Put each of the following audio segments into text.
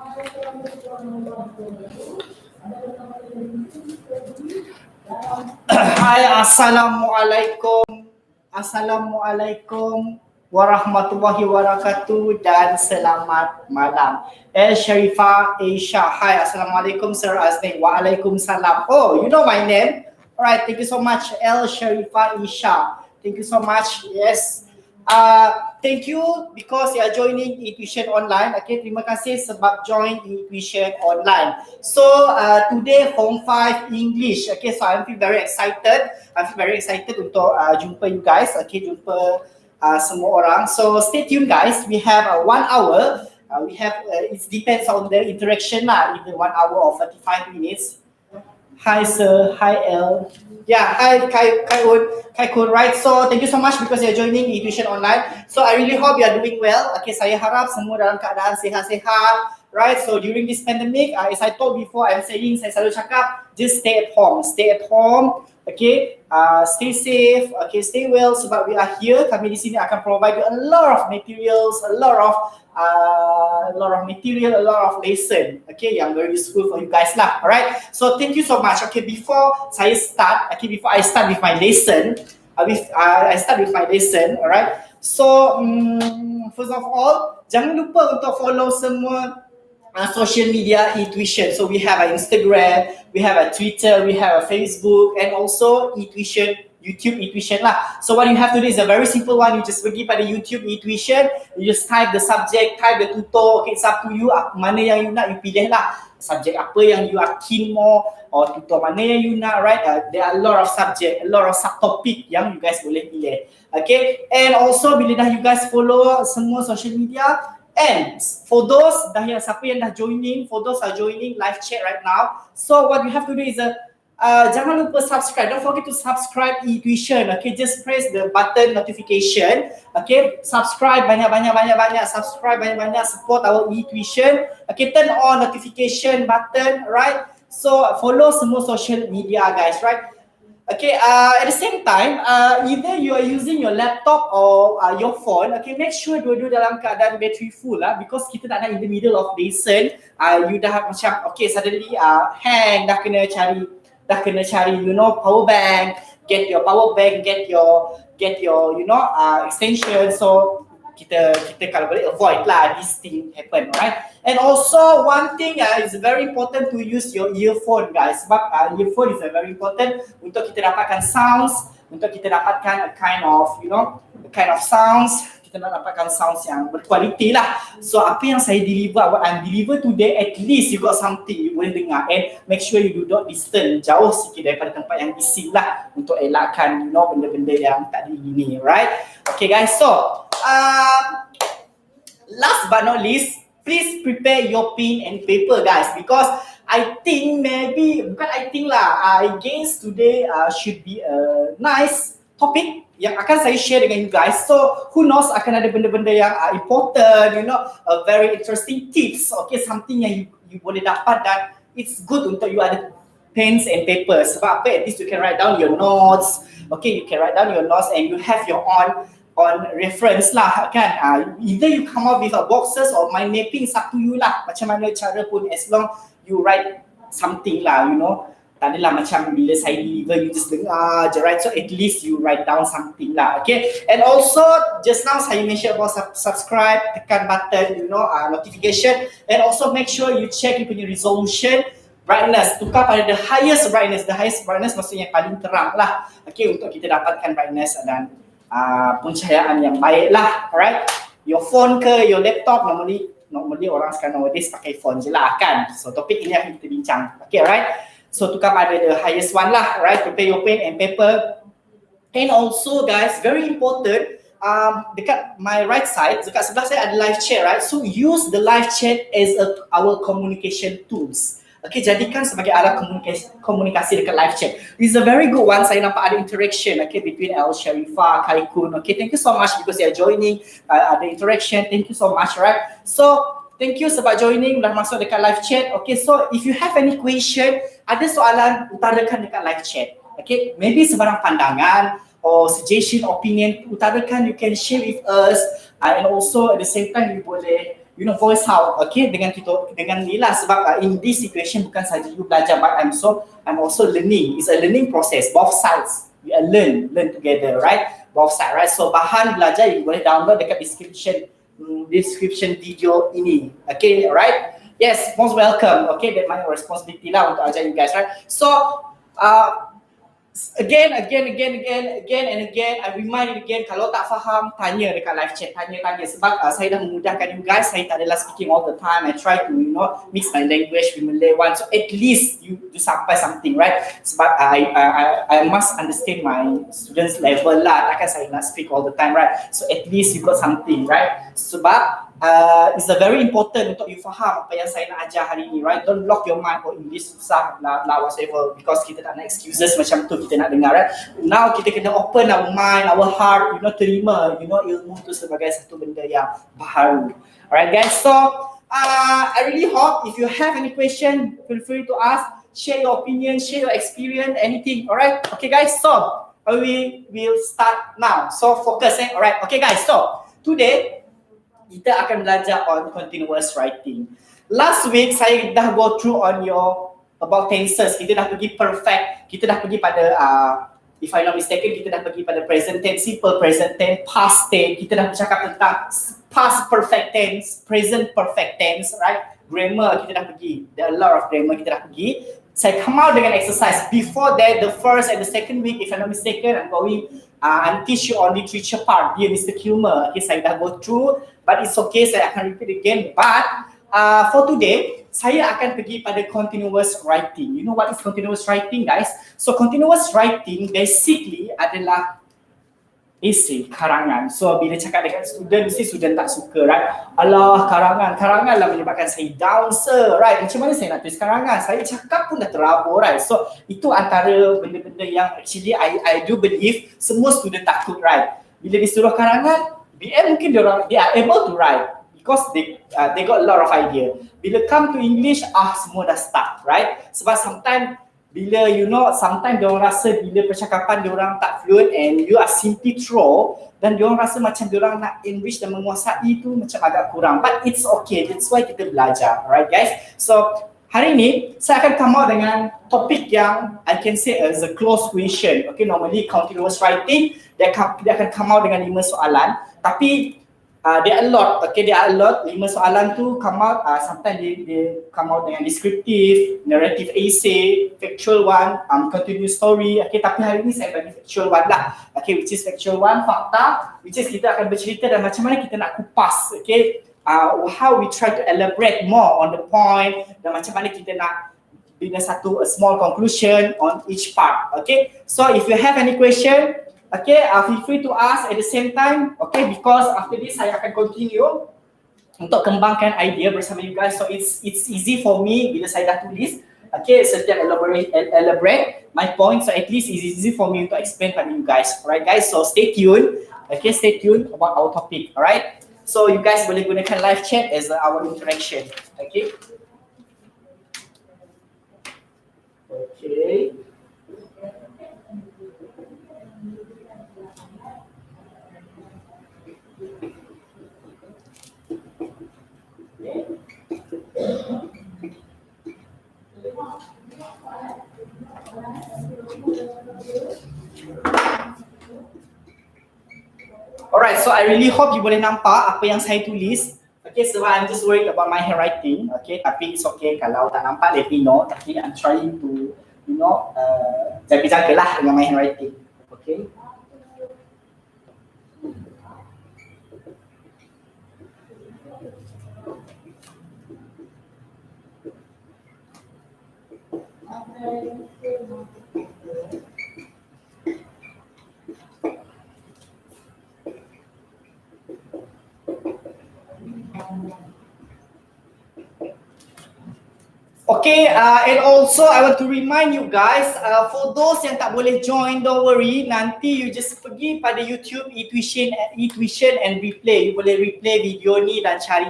Hai, Assalamualaikum. Assalamualaikum warahmatullahi wabarakatuh dan selamat malam. Sharifah Aisha. Hi, Assalamualaikum Sir Aznir. Waalaikumsalam. Oh, you know my name? Alright, thank you so much, Sharifah Aisha. Thank you so much. Yes. Thank you because you are joining eTuisyen online. Okay, terima kasih sebab join eTuisyen online. So today Form 5 English. Okay, so I'm very excited. Untuk jumpa you guys. Okay, jumpa semua orang. So stay tuned guys. We have 1 hour. It depends on the interaction lah. Either 1 hour or 45 minutes. Hi sir, hi El. Yeah, hi Kai Kun, right? So thank you so much because you're joining eTuisyen online. So I really hope you are doing well. Okay, saya harap semua dalam keadaan sihat-sihat. Right, so during this pandemic, as I told before, I'm saying, saya selalu cakap, just stay at home. Okay, stay safe, okay, stay well. Sebab we are here, kami di sini akan provide you a lot of materials, a lot of lesson, okay, yang very useful for you guys lah. Alright, so thank you so much. Okay, before I start with my lesson, alright. So first of all, jangan lupa untuk follow semua social media eTuisyen. So we have an Instagram, we have a Twitter, we have a Facebook, and also eTuisyen, YouTube eTuisyen lah. So what you have to do is a very simple one. You just pergi pada YouTube eTuisyen, you just type the subject, type the tutor. Okay, it's up to you. Mana yang you nak, you pilih lah. Subjek apa yang you are keen more, or tutor mana yang you nak, right? There are a lot of subject, a lot of subtopic yang you guys boleh pilih. Okay, and also bila dah you guys follow semua social media, and for those siapa yang dah joining, for those are joining live chat right now, so what you have to do is jangan lupa subscribe. Don't forget to subscribe eTuisyen. Okay, just press the button notification. Okay, subscribe banyak-banyak, subscribe banyak-banyak, support our eTuisyen. Okay, turn on notification button, right? So follow semua social media guys, right? Okay, at the same time, either you are using your laptop or your phone, okay, make sure dua-dua dalam keadaan battery full lah, because kita tak nak in the middle of lesson, you dah macam, okay, suddenly hang, dah kena cari, you know, power bank, get your power bank, get your you know, extension. So kita kalau boleh avoid lah this thing happen, right? And also one thing is very important to use your earphone guys, sebab earphone is very important untuk kita dapatkan sounds, untuk kita dapatkan a kind of sounds, kita nak dapatkan sounds yang berkualiti lah. So apa yang saya deliver, what I'm deliver today, at least you got something you boleh dengar, and make sure you do not distance, jauh sikit daripada tempat yang bising lah, untuk elakkan, you know, benda-benda yang tak digini, right? Okay guys, so last but not least, please prepare your pen and paper guys, because I think I guess today should be a nice topic yang akan saya share dengan you guys. So who knows, akan ada benda-benda yang important, you know, very interesting tips, okay, something yang you boleh dapat, dan it's good untuk you ada pens and papers. Sebab apa? At least you can write down your notes, okay, you can write down your notes and you have your own reference lah kan. Either you come up with a boxes or mind mapping, up to you lah, macam mana cara pun, as long you write something lah, you know. Tak adalah macam bila saya deliver you just dengar je, right? So at least you write down something lah, okay. And also just now saya mention about subscribe, tekan button, you know, notification, and also make sure you check you punya resolution, brightness, tukar pada the highest brightness maksudnya yang paling terang lah, okay, untuk kita dapatkan brightness dan pencahayaan yang baik lah, alright. Your phone ke, your laptop, normally orang sekarang nowadays pakai phone je lah kan. So topik ini akan kita bincang, okay, alright. So tukar pada the highest one lah, right. Prepare your pen and paper. And also guys, very important, dekat my right side, dekat sebelah saya ada live chat, right. So use the live chat as our communication tools. Okay, jadikan sebagai alat komunikasi dekat live chat. This is a very good one. Saya nampak ada interaction, okay, between Sharifah, Kai Kun. Okay, thank you so much because you are joining. Ada interaction. Thank you so much, right? So thank you sebab joining, dah masuk dekat live chat. Okay, so if you have any question, ada soalan, utarakan dekat live chat. Okay, maybe sebarang pandangan or suggestion, opinion, utarakan, you can share with us. And also at the same time, you voice out, okay, dengan ni lah, sebab in this situation bukan saja you belajar, but I'm also learning. It's a learning process, both sides. We learn together, right? Both sides, right? So bahan belajar you boleh download dekat description video ini, okay, right? Yes, most welcome. Okay, that's my responsibility lah untuk ajar you guys, right? So again, I remind you again, kalau tak faham, tanya dekat live chat, tanya sebab saya dah memudahkan you guys. Saya tak adalah speaking all the time. I try to mix my language with Malay one, so at least you sampai something, right? Sebab I must understand my students level lah, takkan saya nak speak all the time, right? So at least you got something, right? Sebab it's a very important untuk you faham apa yang saya nak ajar hari ni, right? Don't block your mind, English susah lah whatever, because kita tak nak excuses macam tu kita nak dengar, right? Now kita kena open our mind, our heart, terima ilmu tu sebagai satu benda yang baru. Alright guys, so I really hope if you have any question, feel free to ask, share your opinion, share your experience, anything. Alright, okay guys, so we will start now. So focus, alright, okay guys, so today kita akan belajar on continuous writing. Last week saya dah go through on your about tenses. Kita dah pergi perfect, kita dah pergi pada if I'm not mistaken, kita dah pergi pada present tense, simple present tense, past tense. Kita dah bercakap tentang past perfect tense, present perfect tense, right? Grammar kita dah pergi. There are a lot of grammar kita dah pergi. Saya come out dengan exercise. Before that, the first and the second week, if I'm not mistaken, I'm going and teach you on literature part. Dear Mr. Kilmer, okay, saya dah go through, but it's okay, saya akan repeat again. But for today, saya akan pergi pada continuous writing. You know what is continuous writing, guys? So continuous writing basically adalah essay, karangan. So bila cakap dengan student, mesti student tak suka, right? Alah, karangan lah menyebabkan saya down, sir, right? Macam mana saya nak tulis karangan? Saya cakap pun dah terabur, right? So itu antara benda-benda yang actually I do believe semua student takut, right? Bila disuruh karangan, BM mungkin they are able to write because they got a lot of idea. Bila come to English, semua dah stuck, right? Sebab sometimes bila sometimes diorang rasa bila percakapan diorang tak fluent and you are simply throw, dan diorang rasa macam diorang nak enrich dan menguasai tu macam agak kurang, but it's okay, that's why kita belajar, right guys? So hari ni saya akan come out dengan topik yang I can say as a close question. Okay, normally continuous writing dia akan come out dengan 5 soalan, tapi there are a lot, okay, there are a lot. 5 soalan tu come out, sometimes they come out dengan descriptive, narrative essay, factual one, continuous story. Okay, tapi hari ni saya bagi factual one lah. Okay, which is factual one, fakta, which is kita akan bercerita dan macam mana kita nak kupas, okay, how we try to elaborate more on the point dan macam mana kita nak bina a small conclusion on each part. Okay, so if you have any question, okay, feel free to ask at the same time, okay, because after this saya akan continue untuk kembangkan idea bersama you guys. So it's easy for me bila saya dah tulis, okay, setiap elaborate my point, so at least it's easy for me untuk explain pada you guys. Alright guys, so stay tuned, okay, stay tuned about our topic. Alright, so you guys boleh gunakan live chat as our interaction, okay. Okay. Alright, so I really hope you boleh nampak apa yang saya tulis. Okay, so I'm just worried about my handwriting. Okay, tapi it's okay kalau tak nampak, let me know. Tapi I'm trying to, jaga-jagalah dengan my handwriting. Okay. Okay, and also I want to remind you guys, for those yang tak boleh join, don't worry, nanti you just pergi pada YouTube eTuisyen and replay. You boleh replay video ni dan cari.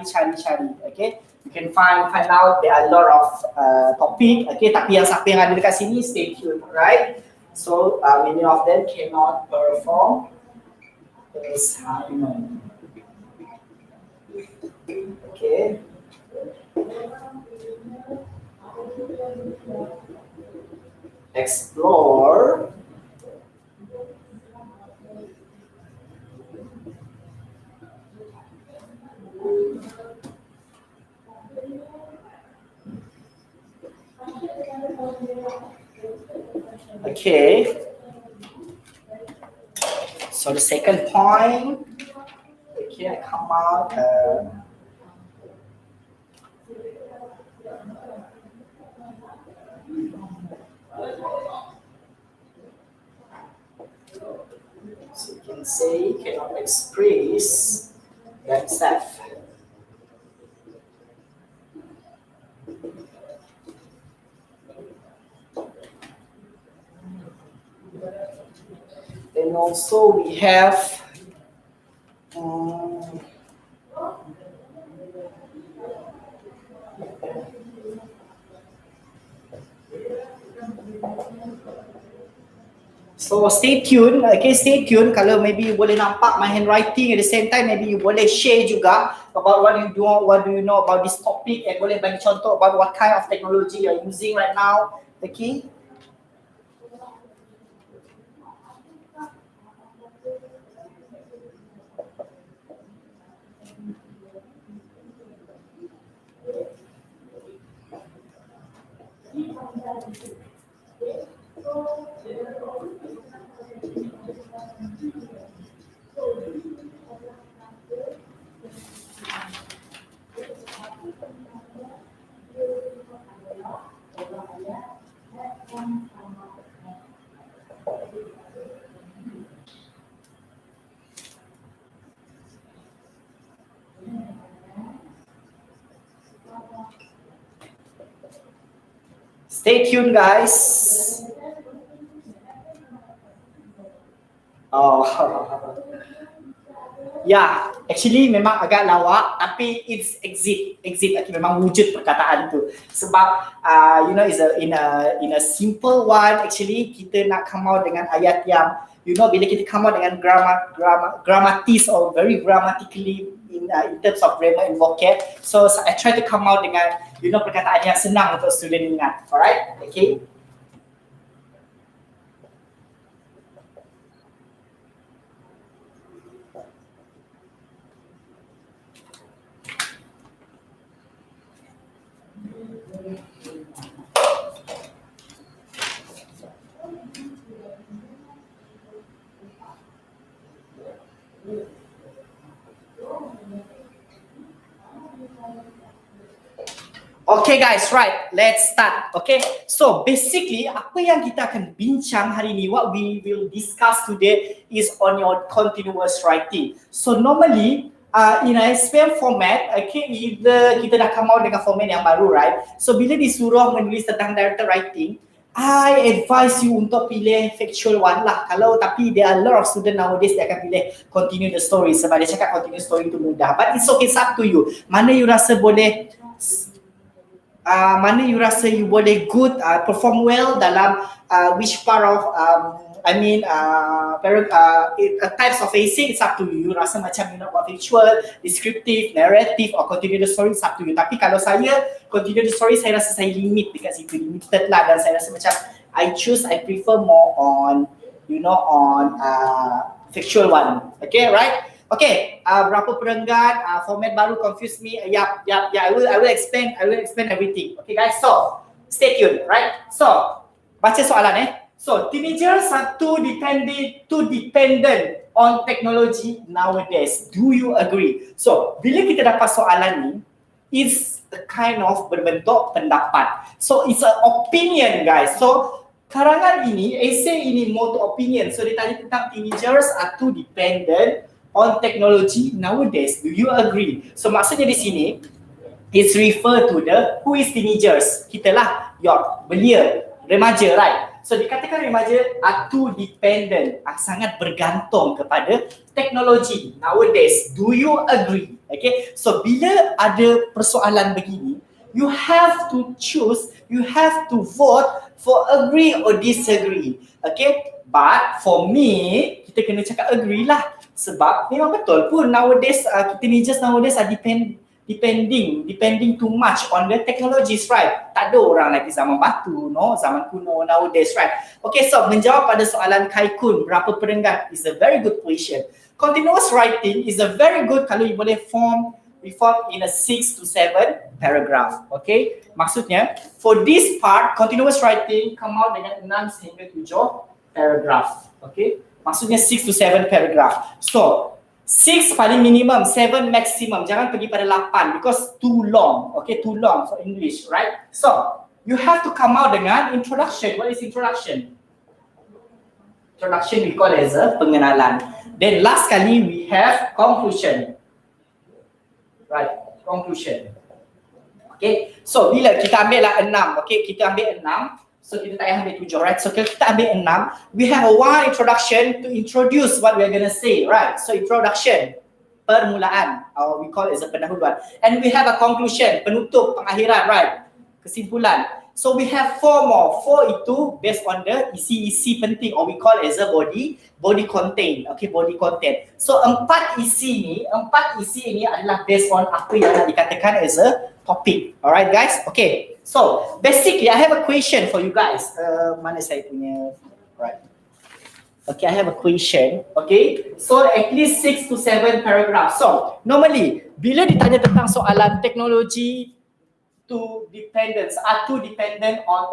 Okay, you can find out there are a lot of topic. Okay, tapi yang siapa yang ada dekat sini, stay tuned, right? So many of them cannot perform assignment. Okay. explore okay. So the second point, okay, I come out. So you can say cannot express themselves. Then also we have so stay tuned, okay, stay tuned. Kalau maybe you boleh nampak my handwriting at the same time, maybe you boleh share juga about what do you know about this topic, and boleh bagi contoh about what kind of technology you're using right now, okay? Stay tuned, guys. Oh, ya, actually memang agak lawak, tapi it's exit, okay, memang wujud perkataan tu. Sebab you know, in a simple one, actually kita nak come out dengan ayat yang, you know, bila kita come out dengan grammatis or very grammatically in terms of grammar and vocab, so I try to come out dengan, you know, perkataan yang senang untuk student ingat. Alright, okay. Okay guys, right, let's start. Okay, so basically apa yang kita akan bincang hari ni, what we will discuss today is on your continuous writing. So normally in a SPM format, okay, either kita dah come out dengan format yang baru, right? So bila disuruh menulis tentang directed writing, I advise you untuk pilih factual one lah. Kalau tapi there are a lot of student nowadays dia akan pilih continue the story, sebab dia cakap continue story tu mudah. But it's okay, it's up to you. Mana you rasa boleh mana you rasa you boleh good perform well dalam which part of types of essay, it's up to you. You rasa macam you nak buat factual, descriptive, narrative or continue the story, it's up to you. Tapi kalau saya continue the story, saya rasa saya limit dekat situ, limited lah, dan saya rasa macam I prefer more on, you know, on factual one. Okay, right? Okay, berapa perenggan, format baru confuse me. Yeah, I will explain everything. Okay guys, so stay tuned, right? So baca soalan So teenagers are too dependent on technology nowadays. Do you agree? So bila kita dapat soalan ni, it's a kind of berbentuk pendapat. So it's an opinion, guys. So karangan ini, essay ini more to opinion. So dia tanya tentang teenagers are too dependent on technology nowadays. Do you agree? So maksudnya di sini, it's refer to the who is teenagers. Kita lah, belia, remaja, right? So dikatakan remaja are too dependent, sangat bergantung kepada teknologi nowadays. Do you agree? Okay, so bila ada persoalan begini, you have to choose, you have to vote for agree or disagree. Okay, but for me, kita kena cakap agree lah. Sebab memang betul pun nowadays teenagers nowadays are depending too much on the technologies, right? Tak ada orang lagi zaman batu, no, zaman kuno nowadays, right? Okay, so menjawab pada soalan Kaikun, berapa perenggan is a very good question. Continuous writing is a very good kalau you boleh reform in a 6 to 7 paragraph. Okay, maksudnya for this part continuous writing come out dengan 6 hingga 7 paragraph. Okay, maksudnya 6 to 7 paragraph. So 6 paling minimum, 7 maximum. Jangan pergi pada 8 because too long. Okay, too long for English, right? So you have to come out dengan introduction. What is introduction? Introduction we call as a pengenalan. Then last kali we have conclusion. Right, conclusion. Okay, so bila kita ambil lah 6, okay, kita ambil 6, so kita tak payah ambil 7, right? So kalau kita ambil 6, we have a one introduction to introduce what we are gonna say, right? So introduction, permulaan, or we call it as a pendahuluan. And we have a conclusion, penutup, pengakhiran, right? Kesimpulan. So we have 4 more. 4 itu based on the isi-isi penting, or we call it as a body content. Okay, body content. So 4 isi ini adalah based on apa yang nak dikatakan as a topic. Alright guys, okay. So basically I have a question for you guys. Mana saya punya, right? Okay, I have a question. Okay, so at least 6 to 7 paragraph. So normally bila ditanya tentang soalan teknologi teenagers are too dependent on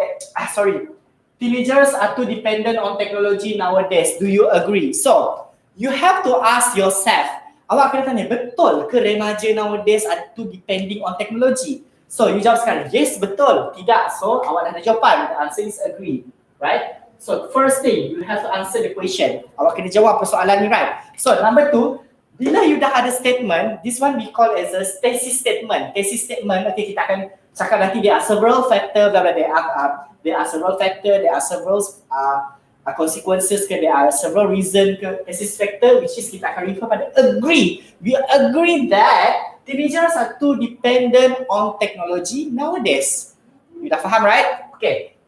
technology nowadays. Do you agree? So you have to ask yourself, awak kena tanya, betul ke remaja nowadays are too depending on technology? So you jawab sekarang, yes, betul, tidak. So awak dah ada jawapan, the answer is agree, right? So first thing, you have to answer the question. Awak kena jawab persoalan ni, right? So number 2, bila you dah ada statement, this one we call as a thesis statement. Thesis statement, okay, kita akan cakap nanti there are several factor, blah blah. There are several factor, there are several consequences, there are several reason ke thesis factor, which is kita akan refer pada agree. We agree that teenagers are too dependent on technology nowadays. You dah faham, right? Okay.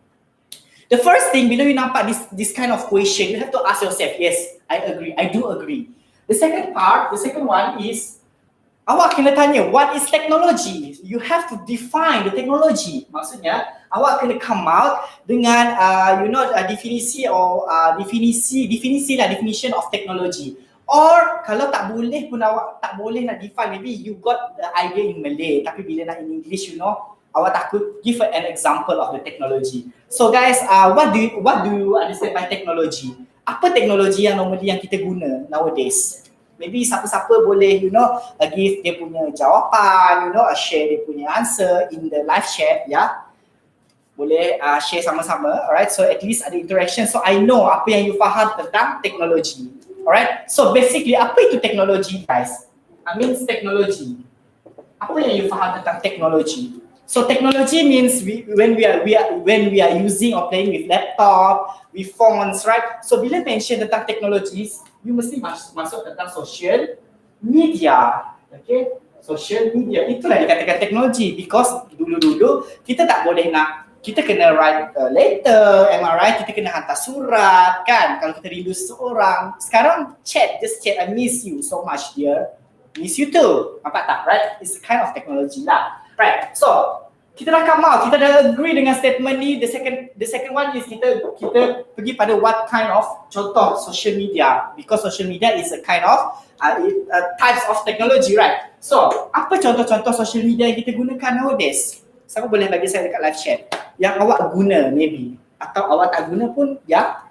The first thing, bila you nampak this kind of question, you have to ask yourself, yes, I agree, I do agree. The second one is, awak kena tanya, what is technology? You have to define the technology. Maksudnya, awak kena come out dengan, definition of technology. Or, kalau tak boleh pun awak tak boleh nak define, maybe you got the idea in Malay, tapi bila nak in English, awak takut give an example of the technology. So guys, what do you understand by technology? Apa teknologi yang normally yang kita guna nowadays? Maybe siapa-siapa boleh, give dia punya jawapan, share dia punya answer in the live chat, ya. Boleh share sama-sama, alright? So at least ada interaction, so I know apa yang you faham tentang teknologi, alright? So basically, apa itu teknologi, guys? I mean teknologi. Apa yang you faham tentang teknologi? So technology means when we are using or playing with laptop, with phones, right? So bila mention tentang technologies, you mesti masuk tentang social media, okay? Social media itulah dikatakan teknologi, because dulu kita tak boleh kita kena write letter, am I right? Kita kena hantar surat, kan? Kalau kita rindu seseorang, sekarang just chat, I miss you so much dear, miss you too, nampak tak, right? It's a kind of technology lah. Right, so kita dah come out, kita dah agree dengan statement ni. The second one is kita pergi pada what kind of contoh social media, because social media is a kind of types of technology, right? So apa contoh-contoh social media yang kita gunakan nowadays? Siapa boleh bagi saya dekat live chat yang awak guna maybe, atau awak tak guna pun, ya?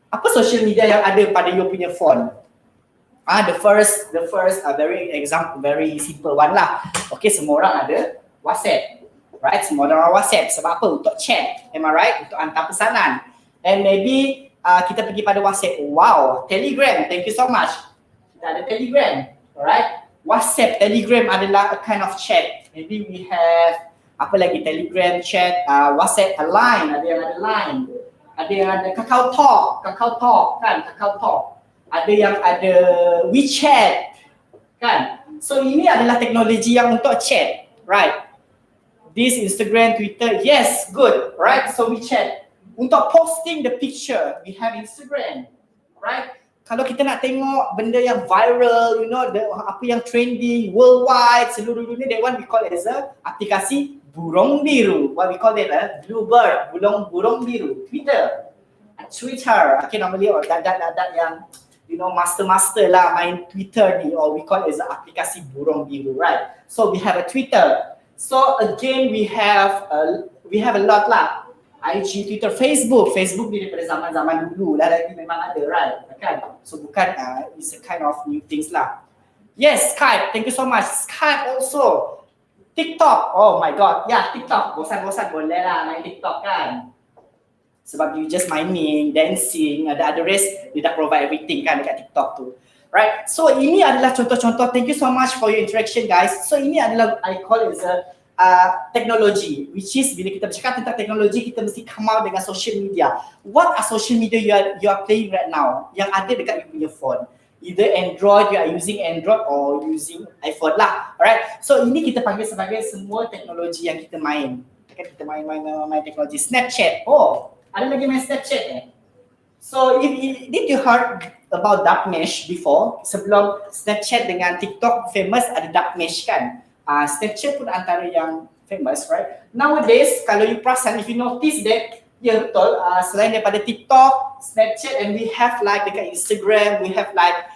Apa social media yang ada pada you punya phone? The first very simple one lah. Okay, semua orang ada WhatsApp, right? Semua orang WhatsApp. Sebab apa? Untuk chat, am I right? Untuk hantar pesanan. And maybe kita pergi pada WhatsApp. Wow, Telegram, thank you so much. Kita ada Telegram, alright? WhatsApp, Telegram adalah a kind of chat. Maybe we have apa lagi? Telegram, chat, WhatsApp, Line, ada yang ada Line. Ada yang ada Kakao Talk kan? Kakao Talk. Ada yang ada WeChat, kan? So ini adalah teknologi yang untuk chat, right? This Instagram, Twitter, yes, good, right? So WeChat. Untuk posting the picture, we have Instagram, right? kalau kita nak tengok benda yang viral, apa yang trending worldwide, seluruh dunia, that one we call it as a aplikasi burung biru. What we call it a bluebird, burung biru. Twitter. Okay, normally dadat yang master lah main Twitter ni, or we call it as a aplikasi burung biru, right? So we have a Twitter. So again we have a lot lah. IG, Twitter, Facebook ni daripada zaman-zaman dulu lah lagi memang ada, right? Kan? So bukan it's a kind of new things lah. Yes, Skype. Thank you so much. Skype also. TikTok. Oh my god. Yeah, TikTok. Bosan-bosan boleh lah main TikTok kan. Sebab you just mining, dancing, ada rest, dia dah provide everything kan dekat TikTok tu. Right? So ini adalah contoh-contoh. Thank you so much for your interaction guys. So ini adalah I call it as a teknologi, which is bila kita bercakap tentang teknologi, kita mesti come out dengan social media. What are social media you are playing right now yang ada dekat you punya phone? Either Android, you are using Android or using iPhone lah. Alright, so ini kita panggil sebagai semua teknologi yang kita main. Kita main teknologi. Snapchat, oh ada lagi main Snapchat So did you heard about dark mesh before? Sebelum Snapchat dengan TikTok famous, ada dark mesh kan? Snapchat pun antara yang famous, right? Nowadays, kalau you perasan, if you notice that, ya betul, selain daripada TikTok, Snapchat, and we have like dekat Instagram, we have like,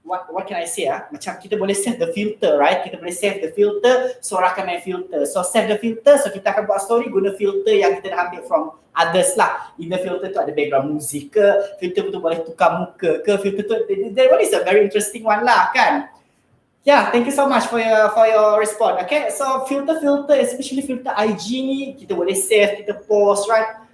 what can I say macam kita boleh save the filter, right? Kita boleh save the filter, so orang akan main filter. So save the filter, so kita akan buat story guna filter yang kita dah ambil from others lah. In the filter tu ada background music ke, filter tu boleh tukar muka ke, filter tu, that one is a very interesting one lah kan? Yeah, thank you so much for your response. Okay, so filter, especially filter IG ni, kita boleh save, kita post, right?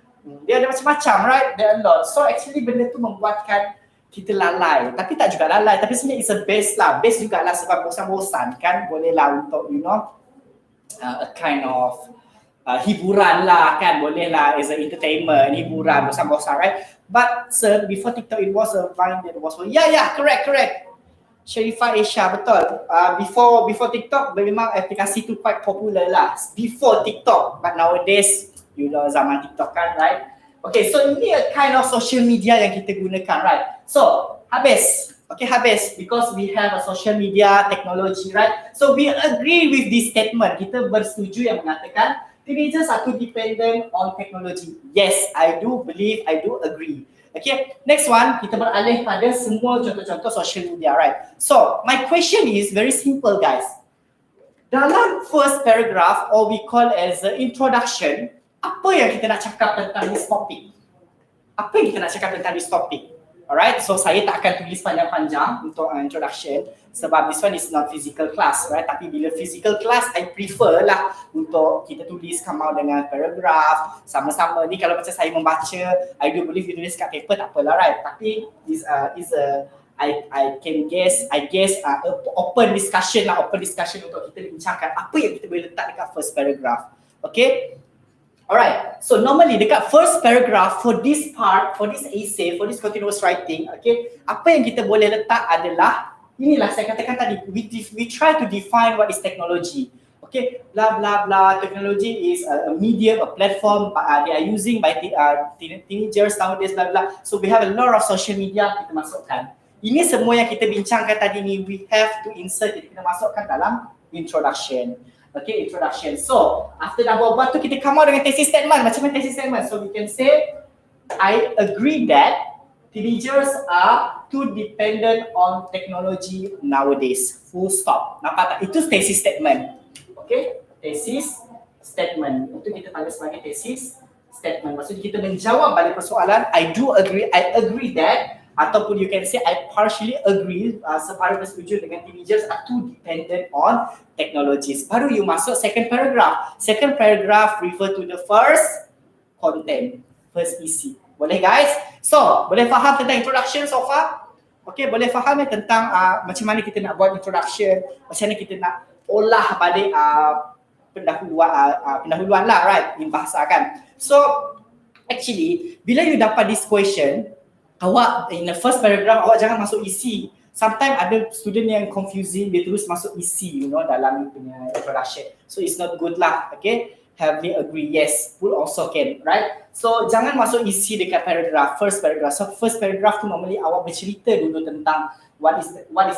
Dia ada macam-macam, right? There are a lot. So actually benda tu membuatkan kita lalai. Tapi tak juga lalai, tapi sebenarnya it's a base lah. Base jugalah sebab bosan-bosan kan, boleh lah untuk a kind of hiburan lah kan, boleh lah as a entertainment, hiburan, bosan-bosan, right? But sir, before TikTok it was a Vine that was, yeah, correct. Sharifah Asia, betul. Before TikTok, memang aplikasi tu quite popular lah. Before TikTok, but nowadays, zaman TikTok kan, right? Okay, so ini a kind of social media yang kita gunakan, right? So, habis. Because we have a social media technology, right? So, we agree with this statement. Kita bersetuju yang mengatakan, teenagers are too dependent on technology. Yes, I do agree. Okay, next one, kita beralih pada semua contoh-contoh social media, right? So, my question is very simple guys. Dalam first paragraph, or we call as an introduction, apa yang kita nak cakap tentang this topic? Alright, so saya tak akan tulis panjang-panjang untuk introduction sebab this one is not physical class, right? Tapi bila physical class, I prefer lah untuk kita tulis come out dengan paragraph sama-sama. Ni kalau macam saya membaca, I do believe you tulis kat paper tak apalah, right? Tapi I guess open discussion untuk kita bincangkan apa yang kita boleh letak dekat first paragraph. Okay? Alright, so normally dekat first paragraph for this part, for this essay, for this continuous writing, okay, apa yang kita boleh letak adalah, inilah saya katakan tadi, we try to define what is technology. Okay, blah blah blah, technology is a medium, a platform they are using by teenagers nowadays, blah blah. So we have a lot of social media kita masukkan. Ini semua yang kita bincangkan tadi ni, we have to insert, kita masukkan dalam introduction. Okay, introduction. So, after dah buat tu, kita come out dengan thesis statement. Macam mana thesis statement? So, we can say, I agree that teenagers are too dependent on technology nowadays. Full stop. Nampak tak? Itu thesis statement. Okay, thesis statement. Itu kita panggil sebagai thesis statement. Maksudnya kita menjawab balik persoalan, I agree that, ataupun you can say I partially agree, separuh bersetuju dengan teenagers are too dependent on technologies. Baru you masuk second paragraph. Second paragraph refer to the first content, first isi. Boleh guys? So, boleh faham tentang introduction so far? Okay, boleh faham tentang macam mana kita nak buat introduction, macam mana kita nak olah balik pendahuluan lah, right? In bahasa kan. So, actually, bila you dapat this question, awak in the first paragraph awak jangan masuk isi. Sometimes ada student yang confusing, dia terus masuk isi dalam punya introduction. So it's not good lah, okay? heavily agree. Yes, would also can, right? So jangan masuk isi dekat paragraph, first paragraph. So first paragraph tu normally awak bercerita dulu tentang what is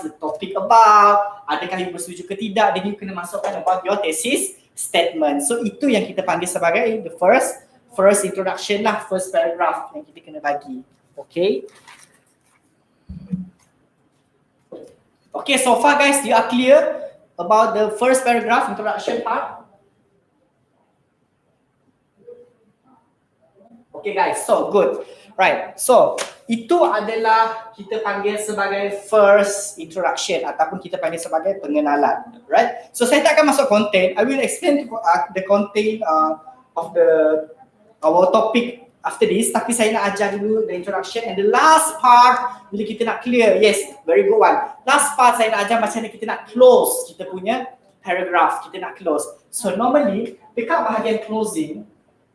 the topic about, adakah you bersetuju ke tidak, then you kena masukkan about your thesis statement. So itu yang kita panggil sebagai the first introduction lah, first paragraph yang kita kena bagi. Okay. Okay, so far guys, you are clear about the first paragraph introduction part? Okay guys, so good. Right, so itu adalah kita panggil sebagai first introduction ataupun kita panggil sebagai pengenalan. Right, so saya tak akan masuk content. I will explain the content of our topic after this, tapi saya nak ajar dulu the introduction and the last part bila kita nak clear. Yes, very good one. Last part saya nak ajar macam mana kita nak close kita punya paragraph, kita nak close. So normally dekat bahagian closing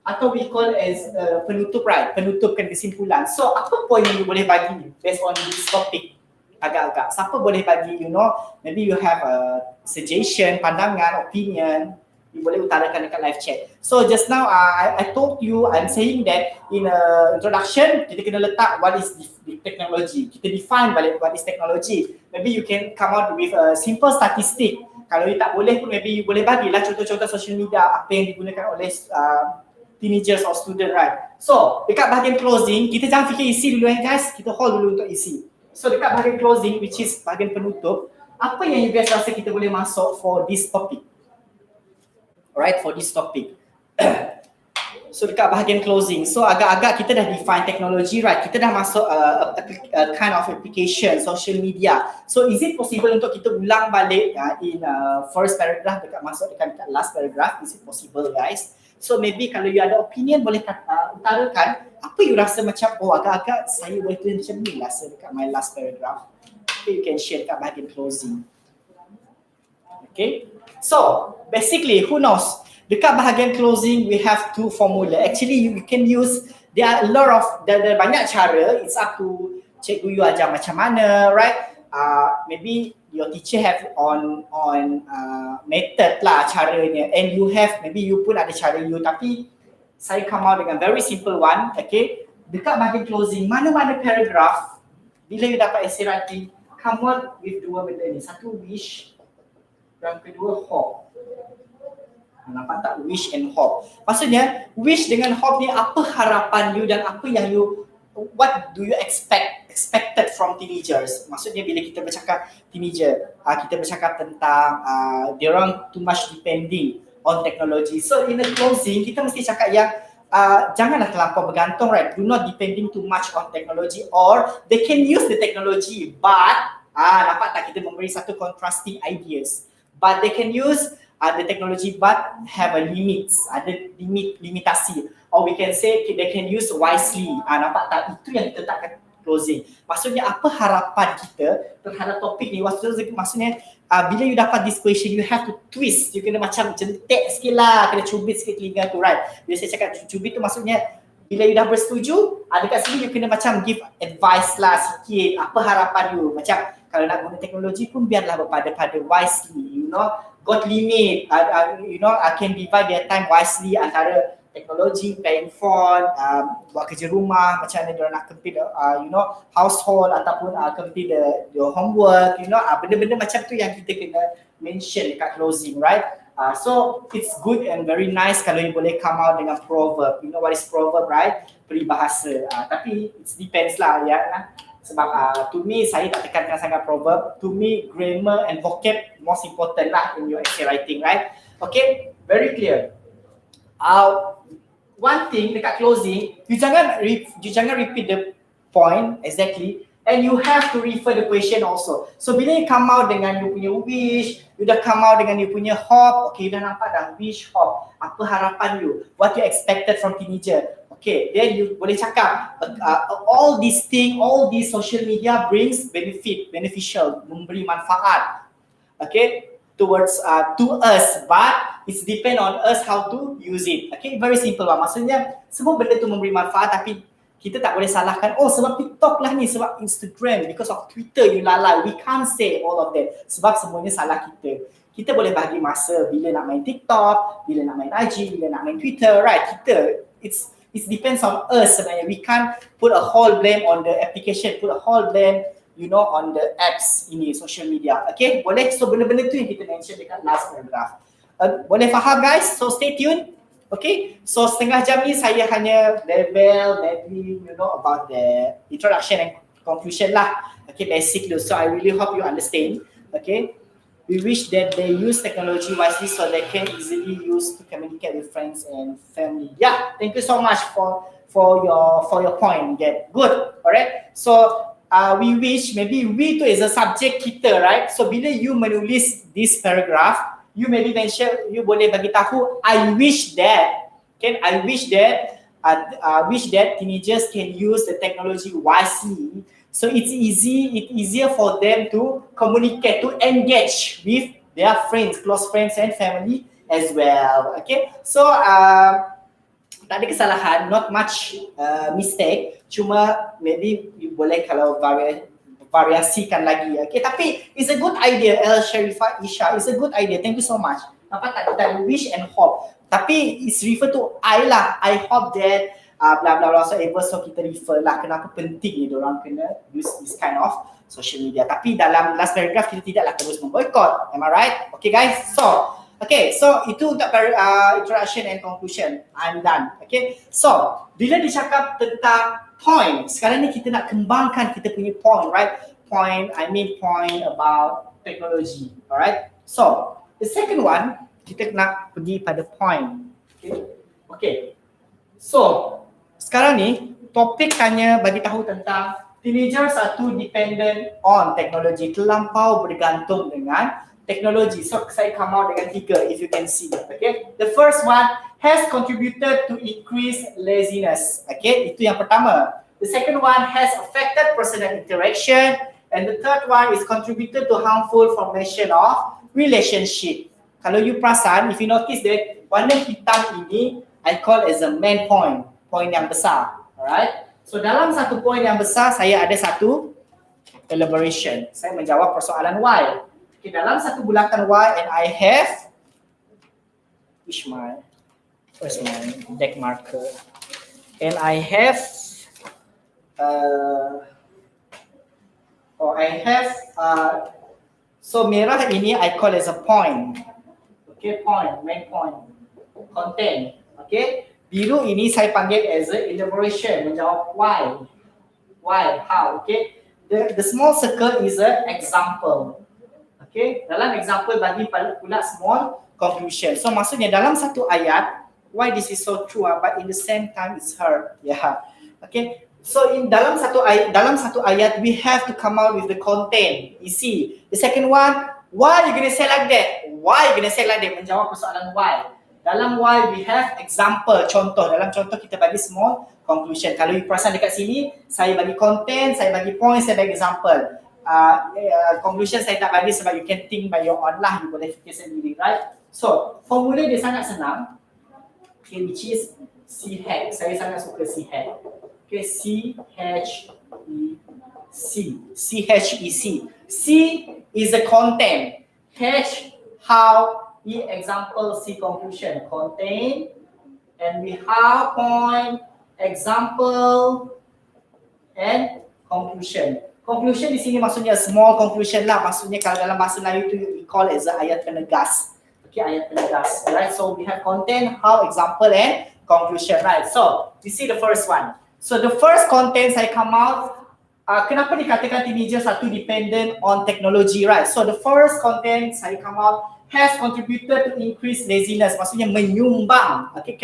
atau we call as penutup, right? Penutupkan kesimpulan. So apa point yang you boleh bagi based on this topic? Agak-agak siapa boleh bagi, you know, maybe you have a suggestion, pandangan, opinion, you boleh utarakan dekat live chat. So just now I told you, I'm saying that in introduction kita kena letak what is the technology. Kita define balik what is technology. Maybe you can come out with a simple statistic. Kalau you tak boleh pun maybe you boleh bagilah contoh-contoh social media apa yang digunakan oleh teenagers or student, right? So dekat bahagian closing kita jangan fikir isi dulu guys, kita hold dulu untuk isi. So dekat bahagian closing which is bahagian penutup, apa yang you guys rasa kita boleh masuk for this topic? Alright, for this topic. So dekat bahagian closing, so agak-agak kita dah define teknologi, right? Kita dah masuk a kind of application, social media. So is it possible untuk kita ulang balik in first paragraph masuk dekat last paragraph? Is it possible guys? So maybe kalau you ada opinion boleh utarakan apa you rasa macam agak-agak saya boleh tulis macam ni rasa dekat my last paragraph. Okay, you can share dekat bahagian closing. Okay, so basically who knows, dekat bahagian closing we have two formula. Actually you can use, there are a lot of, there banyak cara. It's up to cikgu you ajar macam mana, right? Maybe your teacher have on method lah caranya, and you have, maybe you pun ada cara you, tapi saya come out dengan very simple one. Okay, dekat bahagian closing mana-mana paragraph bila you dapat essay writing, come out with dua benda ni. Satu wish, yang kedua hope. Nampak tak? Wish and hope. Maksudnya wish dengan hope ni apa harapan you dan apa yang you, what do you expected from teenagers. Maksudnya bila kita bercakap teenager, kita bercakap tentang diorang too much depending on technology. So in the closing kita mesti cakap yang janganlah terlampau bergantung, right? Do not depending too much on technology, or they can use the technology but nampak tak kita memberi satu contrasting ideas. But they can use the technology but have a limits, ada limitasi. Or we can say they can use wisely. Nampak tak? Itu yang kita letakkan closing. Maksudnya apa harapan kita terhadap topik ni? Maksudnya bila you dapat this question, you have to twist. You kena macam jentik sikit lah, kena cubit sikit telinga tu, right? Bila saya cakap cubit tu maksudnya bila you dah bersetuju, dekat sini you kena macam give advice lah sikit. Apa harapan you? Macam kalau nak guna teknologi pun biarlah berpada-pada wisely, you know. Got limit, you know, can divide their time wisely antara teknologi, playing phone, buat kerja rumah, macam mana dia nak complete, you know, household ataupun complete the homework, you know, benda-benda macam tu yang kita kena mention dekat closing, right? So it's good and very nice kalau you boleh come out dengan proverb. You know what is proverb, right? Peribahasa. Tapi it depends lah ya. Sebab to me, saya tak tekankan sangat proverb. To me, grammar and vocab most important lah in your essay writing, right? Okay, very clear. One thing dekat closing, you jangan repeat the point exactly, and you have to refer the question also. So bila you come out dengan you punya wish, you dah come out dengan you punya hope, okay, you dah nampak dah wish, hope, apa harapan you, what you expected from teenager. Okay, then you boleh cakap all these things, all these social media brings beneficial, memberi manfaat, okay, towards to us, but it's depend on us how to use it. Okay, very simple lah. Maksudnya semua benda tu memberi manfaat, tapi Kita tak boleh salahkan, oh sebab TikTok lah ni, sebab Instagram, because of Twitter you lalai. We can't say all of that sebab semuanya salah kita. Kita boleh bagi masa bila nak main TikTok, bila nak main IG, bila nak main Twitter, right? It depends on us sebenarnya. We can't put a whole blame on the application, put a whole blame on the apps ini, social media. Okay, boleh? So benda-benda tu yang kita mention dekat last paragraph. Boleh faham guys? So stay tuned. Okay, so setengah jam ni saya hanya level maybe about the introduction and conclusion lah. Okay, basic dulu. So I really hope you understand. Okay, we wish that they use technology wisely so they can easily use to communicate with friends and family. Yeah, thank you so much for your point. Get good. Alright. So we wish maybe we tu is a subject kita, right? So bila you menulis this paragraph, you maybe mention, you boleh bagi tahu, I wish that teenagers can use the technology wisely. So it's easier for them to communicate, to engage with their friends, close friends and family as well. Okay, so tak ada kesalahan, not much mistake. Cuma maybe you boleh kalau variasikan lagi. Okay, tapi it's a good idea. El Sharifah Isha, it's a good idea. Thank you so much. Nampak tak? Kita wish and hope. Tapi it's refer to I lah. I hope that blah blah blah so kita refer lah kenapa penting ni diorang kena use this kind of social media. Tapi dalam last paragraph kita tidaklah terus memboikot. Am I right? Okay guys. So itu untuk introduction and conclusion. I'm done. Okay. So bila dicakap tentang point, sekarang ni kita nak kembangkan kita punya point, right? Point about technology. Alright. So the second one kita nak pergi pada point. Okay. So sekarang ni topik hanya bagi tahu tentang teenagers are too dependent on technology, terlampau bergantung dengan teknologi. So saya come out dengan 3 if you can see. Okay, the first one has contributed to increase laziness. Okay, itu yang pertama. The second one has affected personal interaction, and the third one is contributed to harmful formation of relationship. Kalau you perasan, if you notice that warna hitam ini I call as a main point. Point yang besar. Alright. So dalam satu point yang besar saya ada satu elaboration. Saya menjawab persoalan why. Okay, dalam satu bulatan why and I have where's my deck marker? And I have so merah ini I call as a point. Okay, point, main point. Content. Okay. Biru ini saya panggil as a elaboration, menjawab why, how. Okay, the small circle is an example. Okay, dalam example bagi pula small conclusion. So maksudnya dalam satu ayat, why this is so true, but in the same time it's hard. Yeah. Okay, so dalam satu ayat we have to come out with the content. You see, the second one, why you gonna say like that? Menjawab persoalan why. Dalam why we have example, contoh. Dalam contoh kita bagi small conclusion. Kalau you perasan dekat sini, saya bagi content, saya bagi point, saya bagi example. Conclusion saya tak bagi sebab you can think by your own lah. You boleh fikir sendiri, right? So, formula dia sangat senang. Okay, which is C-HEC. Saya sangat suka C-HEC. Okay, C-H-E-C. C is the content. H, how. E example, C conclusion, contain, and we have point, example, and conclusion. Conclusion di sini maksudnya small conclusion lah. Maksudnya kalau dalam bahasa Melayu itu we call as ayat penegas. Okay, ayat penegas. Alright, so we have content, how, example, and conclusion. Right. So you see the first one. So the first content saya come out. Kenapa dikatakan teenagers are too dependent on technology, right? So the first content saya come out has contributed to increase laziness. Maksudnya menyumbang, okay,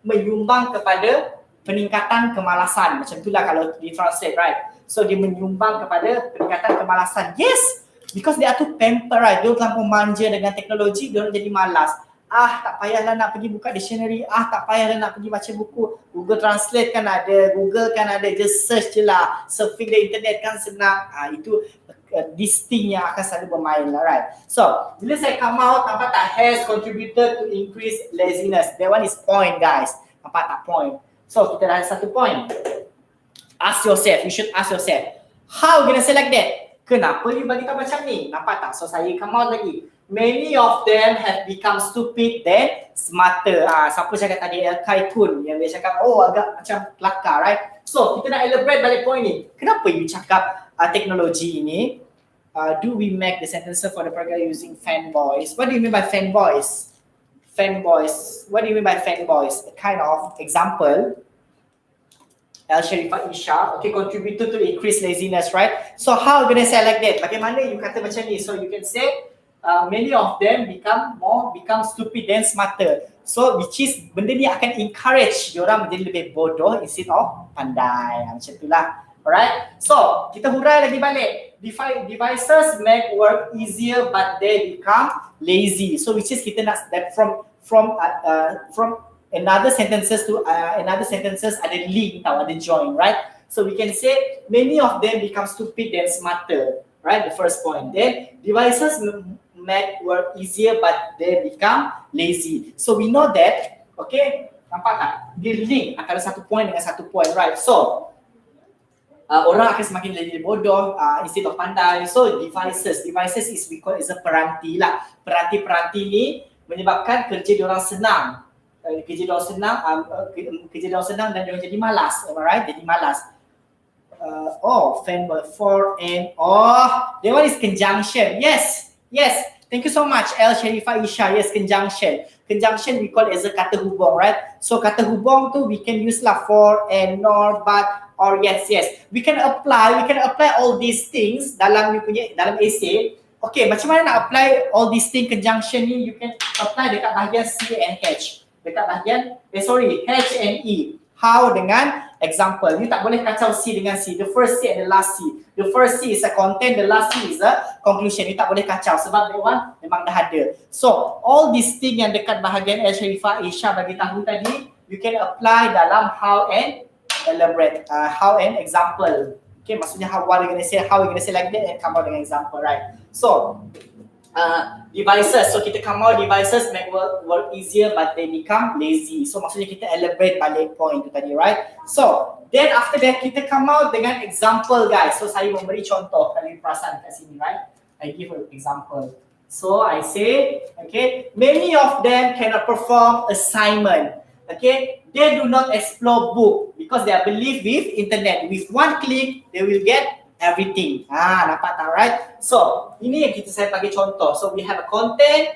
menyumbang kepada peningkatan kemalasan. Macam itulah kalau di-translate, right? So dia menyumbang kepada peningkatan kemalasan. Yes, because they are too pampered, right? Dia terlalu manja dengan teknologi, dia jadi malas. Tak payahlah nak pergi buka dictionary, tak payahlah nak pergi baca buku. Google Translate kan ada, Google kan ada, just search je lah. Surfing the internet kan senang. Itu this thing yang akan selalu bermain lah, right? So, bila saya come out, nampak tak has contributed to increase laziness. That one is point, guys. Nampak tak point? So kita dah ada 1 point. Ask yourself, you should ask yourself, how gonna say like that? Kenapa you bagi tahu macam ni? Nampak tak? So saya come out lagi. Many of them have become stupid then smarter. Siapa cakap tadi? Kaitun yang dia cakap, oh agak macam kelakar, right? So kita nak elaborate balik point ni. Kenapa you cakap teknologi ini? Do we make the sentences for the program using fanboys? What do you mean by fanboys? Fanboys. What do you mean by fanboys? A kind of example. Al Sharifah Isha, okay, contributed to increase laziness, right? So how you gonna say like that? Bagaimana you kata macam ni? So you can say many of them become stupid then smarter. So which is benda ni akan encourage diorang menjadi lebih bodoh instead of pandai. Macam itulah. Alright? So kita hurai lagi balik. Devices make work easier but they become lazy. So which is kita nak step from another sentences to another sentences ada link tau, ada join, right? So we can say many of them become stupid then smarter, right? The first point. Then devices make work easier but they become lazy. So we know that, okay? Nampak tak? Dia link antara satu point dengan satu point, right? So orang akan semakin lebih bodoh instead of pandai. So devices is we call is a peranti lah. Peranti ni menyebabkan kerja diorang senang. Kerja diorang senang dan diorang jadi malas, alright? Jadi malas. Fanboy for and that one is conjunction. Yes. Thank you so much, El Sharifah Isha. Yes, conjunction. Conjunction we call as a kata hubung, right? So kata hubung tu we can use lah for and nor but or yes. We can apply all these things dalam essay. Okay, macam mana nak apply all these things conjunction ni? You can apply dekat bahagian C and H. Dekat bahagian H and E. How dengan example. You tak boleh kacau C dengan C. The first C and the last C. The first C is a content, the last C is a conclusion. You tak boleh kacau sebab that one memang dah ada. So all these things yang dekat bahagian El Sharifah Isha bagi tahu tadi, you can apply dalam how and elaborate, how and example. Okay, maksudnya how you gonna say like that and come out dengan example, right? So devices. So kita come out devices make work easier but they become lazy. So maksudnya kita elaborate balik point tu tadi, right? So then after that kita come out dengan example, guys. So saya memberi contoh, kalian perasan kat sini, right? I give an example. So I say, okay, many of them cannot perform assignment. Okay, they do not explore book because they are believed with internet. With one click, they will get everything. Nampak tak, right? So ini yang saya bagi contoh. So we have a content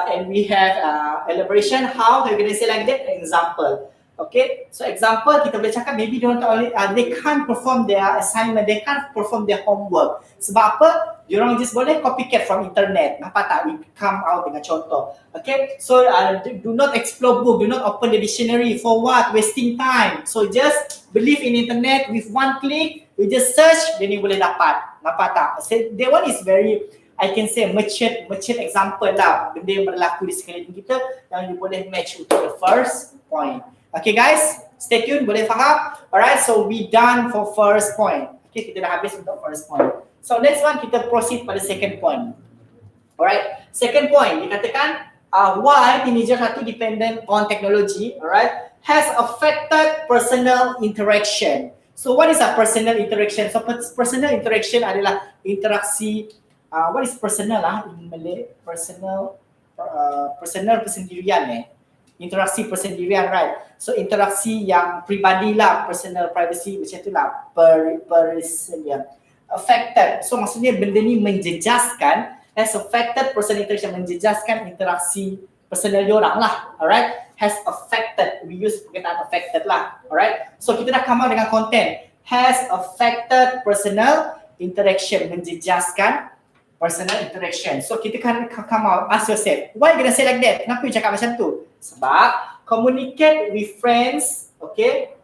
and we have elaboration. How you gonna say like that? Example. Okay, so example kita boleh cakap maybe they can't perform their assignment, they can't perform their homework. Sebab apa? Diorang just boleh copycat from internet. Nampak tak? We come out dengan contoh. Okay, so do not explore book, do not open the dictionary. For what? Wasting time. So just believe in internet. With one click, we just search, then you boleh dapat. Nampak tak? So, that one is very, I can say, matured example lah. Benda yang berlaku di sekeliling kita yang you boleh match untuk the first point. Okay guys, stay tuned, boleh faham? Alright, so we done for first point. Okay, kita dah habis untuk first point. So next one kita proceed pada second point. Alright, second point dikatakan why teenager satu dependent on technology, alright, has affected personal interaction. So what is a personal interaction? So personal interaction adalah interaksi. What is personal in Malay? Personal persendirian interaksi persendirian, right? So interaksi yang pribadi lah, personal privacy macam tu lah, persendirian. Affected, so maksudnya benda ni menjejaskan, has affected personal interaction, menjejaskan interaksi personal diorang lah, alright? Has affected, we use perkataan affected lah, alright? So kita dah come out dengan content, has affected personal interaction, menjejaskan personal interaction. So kita kan come out, ask yourself, why you gonna say like that? Kenapa you cakap macam tu? Sebab communicate with friends, okay?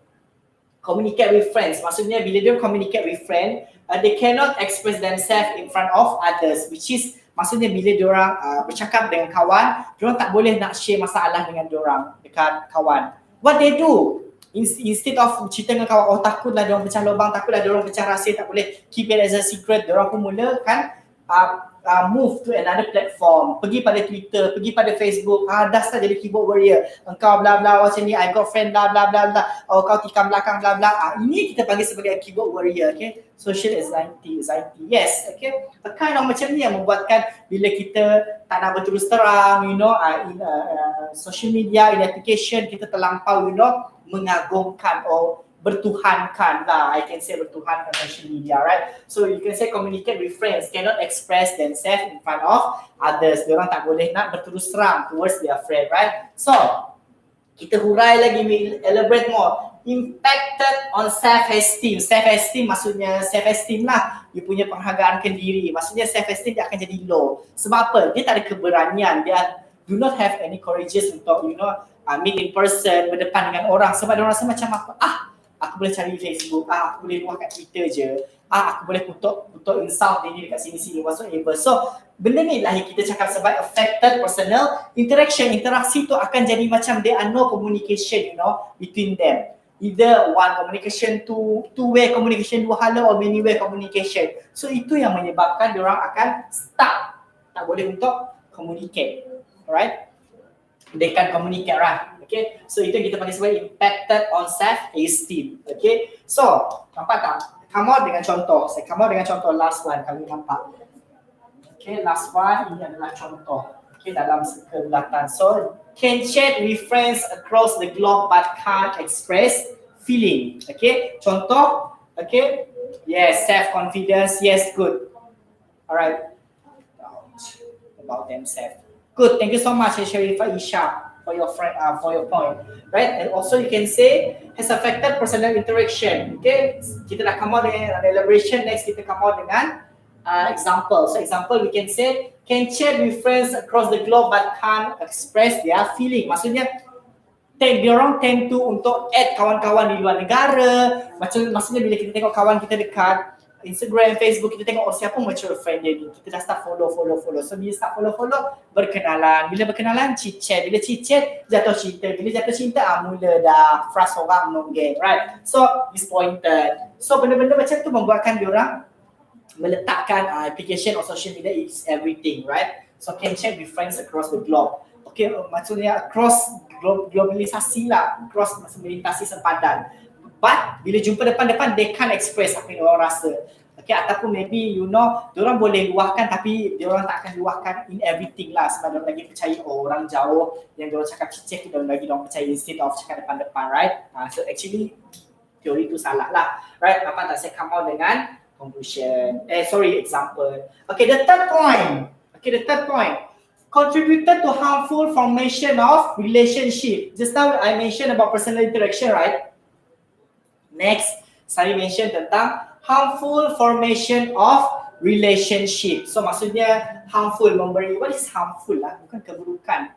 Communicate with friends, maksudnya bila dia communicate with friend, they cannot express themselves in front of others, which is maksudnya bila diorang bercakap dengan kawan, diorang tak boleh nak share masalah dengan diorang dekat kawan. What they do? Instead of cerita dengan kawan, takutlah diorang pecah lubang, takutlah diorang pecah rahsia, tak boleh keep it as a secret, diorang pun mula kan move to another platform, pergi pada Twitter, pergi pada Facebook, dah start jadi keyboard warrior, engkau bla bla macam ni, I got friend bla bla bla bla, kau tikam belakang bla bla, ini kita panggil sebagai keyboard warrior, okay? Social anxiety, yes, okay? Kind of macam ni yang membuatkan bila kita tak nak berterus terang, in social media, in application, kita terlampau, mengagumkan bertuhankan lah, I can say bertuhankan social media, right? So you can say communicate with friends, cannot express themselves in front of others. Diorang tak boleh nak berterus terang towards their friend, right? So kita hurai lagi, we elaborate more. Impacted on self-esteem. Self-esteem maksudnya self-esteem lah, you punya penghargaan diri. Maksudnya self-esteem dia akan jadi low. Sebab apa? Dia tak ada keberanian, dia do not have any courageous untuk meet in person, berdepan dengan orang. Sebab dia rasa macam apa? Aku boleh cari Facebook, aku boleh buat kat Twitter je, aku boleh kutuk insult dia dekat sini-sini, whatsoever. So benda ni lah yang kita cakap sebagai affected personal interaction. Interaksi tu akan jadi macam there are no communication, between them. Either one communication, two-way communication, dua hala, or many-way communication. So itu yang menyebabkan diorang akan stuck, tak boleh untuk communicate. Alright? They can communicate, right? Okay, so itu yang kita panggil sebagai impacted on self-esteem. Okay, so nampak tak? Come out dengan contoh. Saya come out dengan contoh last one, kami nampak. Okay, last one, ini adalah contoh. Okay, dalam kebelakang. So, can chat with friends across the globe but can't express feeling. Okay, contoh. Okay, yes, self-confidence. Yes, good. Alright. About themselves. Good, thank you so much, Sharifah Isha, for your point, right? And also you can say has affected personal interaction. Okay, kita dah come out dengan elaboration. Next kita come out dengan example. So example we can say can chat with friends across the globe but can't express their feeling. Maksudnya diorang tend to untuk add kawan-kawan di luar negara. Maksudnya bila kita tengok kawan kita dekat Instagram, Facebook, kita tengok siapa mutual friend dia ni. Kita dah start follow. So bila start follow, berkenalan. Bila berkenalan, chit-chat. Bila chit-chat, jatuh cinta. Bila jatuh cinta, mula dah frust orang nonggeng, right? So disappointed. So benda-benda macam tu membuatkan diorang meletakkan application or social media is everything, right? So can chat with friends across the globe. Okay, maksudnya across globalisasi lah, across melintasi sempadan. But bila jumpa depan-depan, they can't express apa yang orang rasa. Okay, ataupun maybe diorang boleh luahkan tapi diorang tak akan luahkan in everything lah. Sebab diorang lagi percaya orang jauh yang diorang cakap cicik, diorang percaya instead of cakap depan-depan, right? So actually teori tu salah lah, right? Apa tak saya come out dengan conclusion. Example. Okay, the third point. Contributed to harmful formation of relationship. Just now I mentioned about personal interaction, right? Next, saya mention tentang harmful formation of relationship. So maksudnya harmful, memberi. What is harmful lah? Bukan keburukan.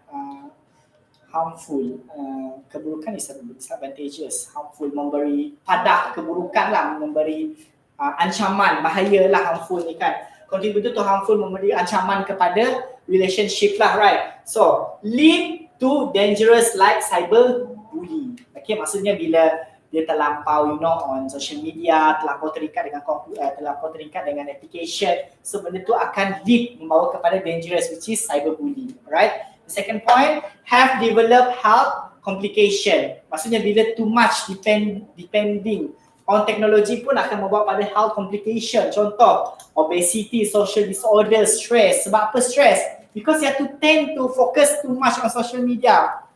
Harmful. Keburukan is disadvantageous. Harmful, memberi pada keburukan lah. Memberi ancaman, bahaya lah harmful ni kan. Contributed to harmful, memberi ancaman kepada relationship lah, right? So, lead to dangerous like cyberbullying. Okay, maksudnya bila dia terlampau on social media, terlampau terikat dengan application, so benda tu akan lead, membawa kepada dangerous, which is cyberbullying, right? The second point, have developed health complication. Maksudnya bila too much depending on teknologi pun akan membawa pada health complication. Contoh, obesity, social disorder, stress. Sebab apa stress? Because you have to tend to focus too much on social media.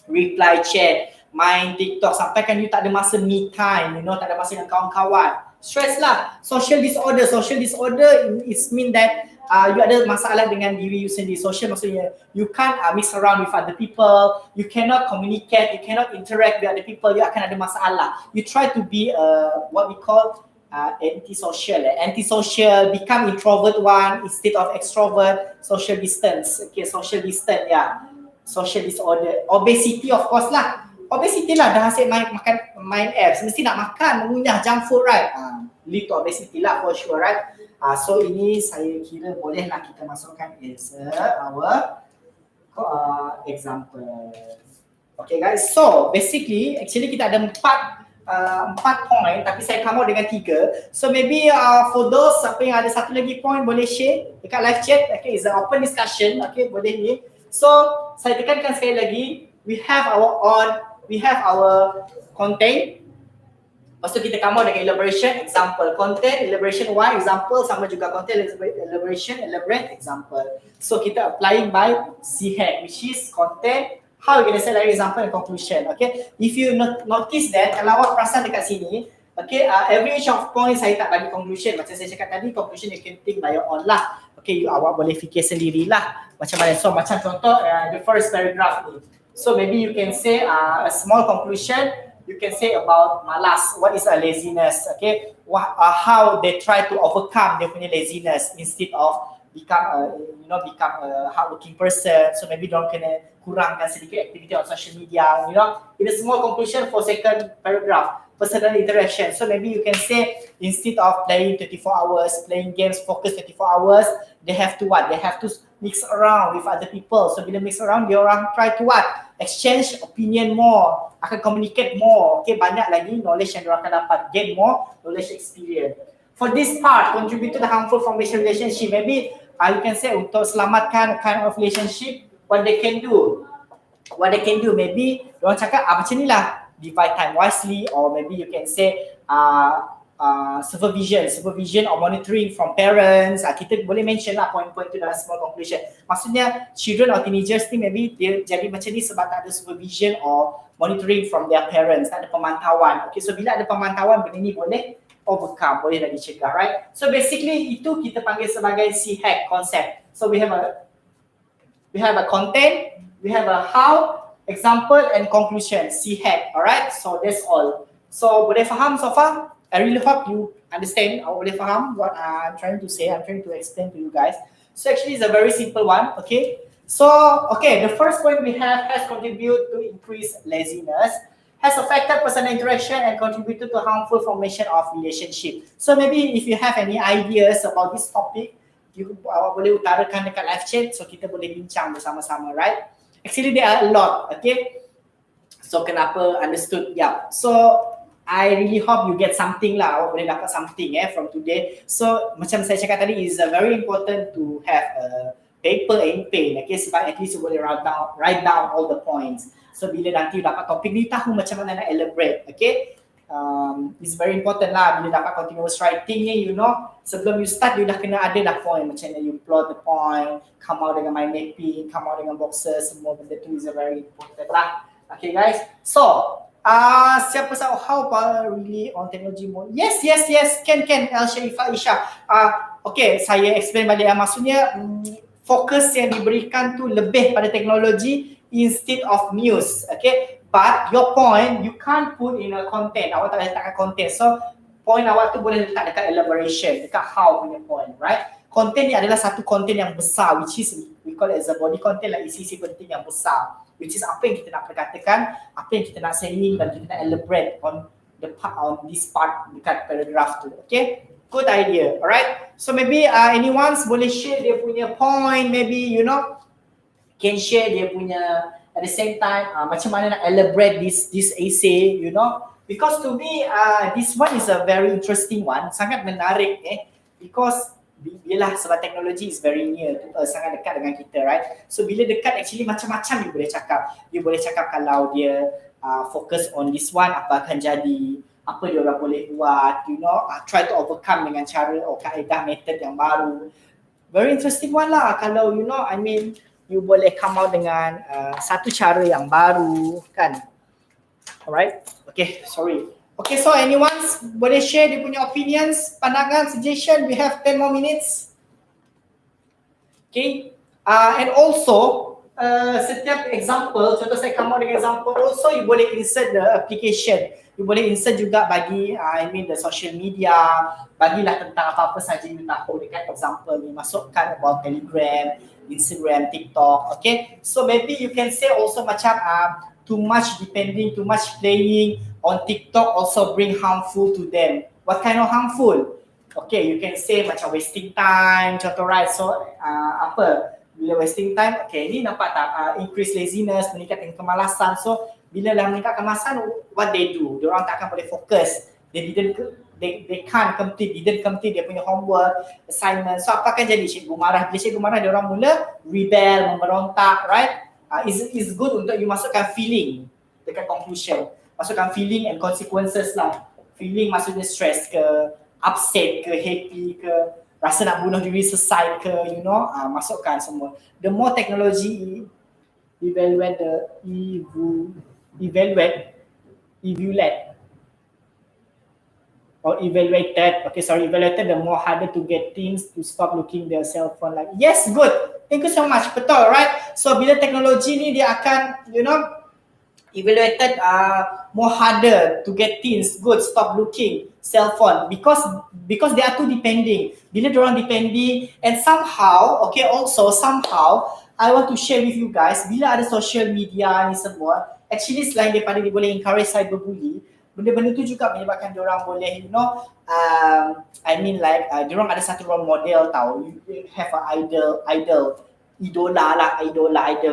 Reply chat, main TikTok, sampai kan you tak ada masa me time, tak ada masa dengan kawan-kawan. Stress lah. Social disorder is mean that you ada masalah dengan diri you sendiri. Social maksudnya you can't mix around with other people, you cannot communicate, you cannot interact with other people, you akan ada masalah. You try to be what we call antisocial, become introvert one instead of extrovert. Social distance, okay, social distance, yeah. Social disorder, obesity of course lah. Obesity lah, dah asyik main apps, mesti nak makan, mengunyah junk food, right? Lead to obesity lah for sure, right? So ini saya kira bolehlah kita masukkan as our example. Okay guys, so basically actually kita ada 4 4 point tapi saya come out dengan 3. So maybe for those siapa yang ada satu lagi point boleh share dekat live chat. Okay, it's an open discussion. Okay, boleh ni. So saya tekankan sekali lagi, we have our content. Lepas tu kita come out dengan elaboration, example, content, elaboration, why, example, sama juga content, elaboration, elaborate, example. So kita applying by CHEC, which is content, how we're going to say like example and conclusion. Okay, if you notice that, kalau awak perasan dekat sini, okay, every each of point saya tak bagi conclusion. Macam saya cakap tadi, conclusion you can think by your own lah. Okay, awak boleh fikir sendirilah macam mana. So macam contoh the first paragraph ni. So maybe you can say a small conclusion. You can say about malas. What is a laziness? Okay, how they try to overcome their punya laziness instead of become a hardworking person. So maybe don't kena kurangkan sedikit activity on social media. In a small conclusion for second paragraph, personal interaction. So maybe you can say instead of playing 24 hours, playing games focus 24 hours, they have to what? They have to mix around with other people. So bila mix around, dia orang try to what? Exchange opinion more, akan communicate more. Okay, banyak lagi knowledge yang dia orang akan dapat, gain more knowledge experience. For this part, contribute to the harmful formation relationship. Maybe you can say untuk selamatkan kind of relationship, what they can do. Maybe dia orang cakap macam ni lah, divide time wisely, or maybe you can say supervision or monitoring from parents. Kita boleh mention lah point-point tu dalam small conclusion. Maksudnya children or teenagers ni maybe dia jadi macam ni sebab tak ada supervision or monitoring from their parents, tak ada pemantauan. Okay, so bila ada pemantauan, benda ni boleh overcome, boleh dah dicegah, right? So basically itu kita panggil sebagai CHEC concept. So we have a content, we have a how, example and conclusion, CHEC. Alright, so that's all. So boleh faham so far? I really hope you understand or boleh faham what I'm trying to say. I'm trying to explain to you guys. So actually it's a very simple one. Okay, so okay, the first point we have has contributed to increase laziness, has affected personal interaction and contributed to harmful formation of relationship. So maybe if you have any ideas about this topic, you boleh utarakan dekat live chat, so kita boleh bincang bersama-sama, right? Actually there are a lot. Okay, so kenapa understood? Yeah, so I really hope you get something lah, awak boleh dapat something from today. So macam saya cakap tadi, is very important to have a paper and pen, okay, sebab at least you boleh write down all the points. So bila nanti you dapat topik ni, tahu macam mana nak elaborate, okay. It's very important lah bila dapat continuous writing ni, sebelum you start, you dah kena ada dah point, macam mana you plot the point, come out dengan mind mapping, come out dengan boxes, semua benda tu is very important lah. Okay guys, so siapa tahu how really on technology mode? Yes, can Al-Sharifah Isha. Okay, saya explain balik. Maksudnya fokus yang diberikan tu lebih pada teknologi instead of news. Okay, but your point you can't put in a content. Awak tak boleh letakkan content. So point awak tu boleh letak dekat elaboration, dekat how punya point, right? Content ni adalah satu content yang besar, which is we call it as a body content, like isi-isi penting yang besar, which is apa yang kita nak perkatakan, apa yang kita nak saying dan kita nak elaborate on this part dekat paragraph tu. Okay, good idea. Alright, so maybe anyone boleh share dia punya point, maybe can share dia punya at the same time macam mana nak elaborate this essay, because to me this one is a very interesting one, sangat menarik because biarlah sebab teknologi is very near to us, sangat dekat dengan kita, right? So bila dekat, actually macam-macam you boleh cakap. You boleh cakap kalau dia fokus on this one, apa akan jadi, apa dia orang boleh buat, try to overcome dengan cara kaedah method yang baru. Very interesting one lah kalau you boleh come out dengan satu cara yang baru kan. Alright, okay, sorry. Okay, so anyone boleh share dia punya opinions, pandangan, suggestion? We have 10 more minutes. Okay, and also setiap example, contoh saya come out dengan example, also you boleh insert the application. You boleh insert juga bagi the social media, bagilah tentang apa-apa saja you tahu dekat example ni, masukkan about Telegram, Instagram, TikTok. Okay, so maybe you can say also macam too much playing on TikTok also bring harmful to them. What kind of harmful? Okay, you can say macam wasting time, contoh, right? So apa? Bila wasting time, okay, ni nampak tak? Increase laziness, meningkatkan kemalasan. So bila dah meningkat kemasan, what they do? Diorang tak akan boleh fokus. They can't complete, didn't complete dia punya homework, assignment. So apa akan jadi? Cikgu marah. Bila cikgu marah, diorang mula rebel, memberontak, right? Is good untuk you masukkan feeling dekat conclusion. Masukkan feeling and consequences lah. Feeling maksudnya stress ke, upset ke, happy ke, rasa nak bunuh diri, selesai ke, you know, masukkan semua. The more technology evaluate, evaluated, the more harder to get things to stop looking their cell phone like. Yes, good. Thank you so much. Betul, right? So bila teknologi ni dia akan, you know, evaluated more harder to get things, good, stop looking cell phone because they are too depending. Bila diorang depending, and somehow, okay, also somehow I want to share with you guys, bila ada social media ni semua, actually selain daripada dia boleh encourage cyberbully, benda-benda tu juga menyebabkan diorang boleh, you know, I mean like diorang ada satu role model tau. You have an idol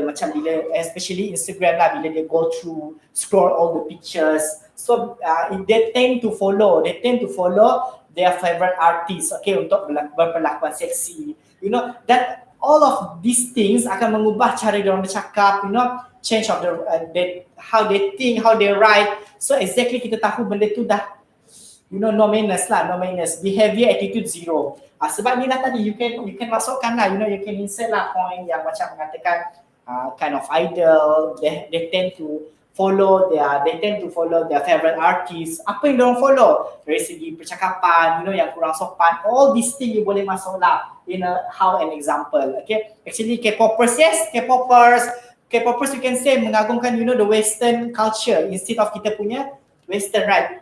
macam bila, especially Instagram lah, bila dia go through, scroll all the pictures, so they tend to follow their favorite artist, okay, untuk berpelakuan seksi, you know, that all of these things akan mengubah cara diorang bercakap, you know, change of how they think, how they write. So exactly kita tahu benda tu dah, you know, no manners, behavior attitude zero. Sebab ni lah tadi you can masukkan lah, you know, you can insert lah point yang macam mengatakan kind of idol, they tend to follow their favorite artist. Apa yang diorang follow? Dari segi percakapan, you know, yang kurang sopan, all these things you boleh masuk lah in how an example. Okay, actually K-popers, yes, K-popers you can say mengagumkan, you know, the Western culture instead of kita punya Western, right?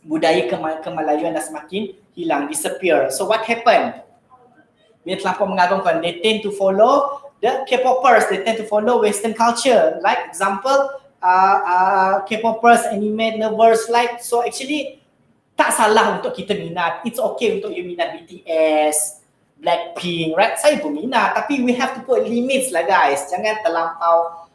Budaya Kemalayuan dah semakin hilang, disappear. So what happened? Bila terlampau mengagumkan, they tend to follow the K-popers, they tend to follow Western culture. Like example, K-popers, anime lovers, like, so actually tak salah untuk kita minat. It's okay untuk you minat BTS, Blackpink, right? Saya pun minat, tapi we have to put limits lah guys. Jangan terlampau,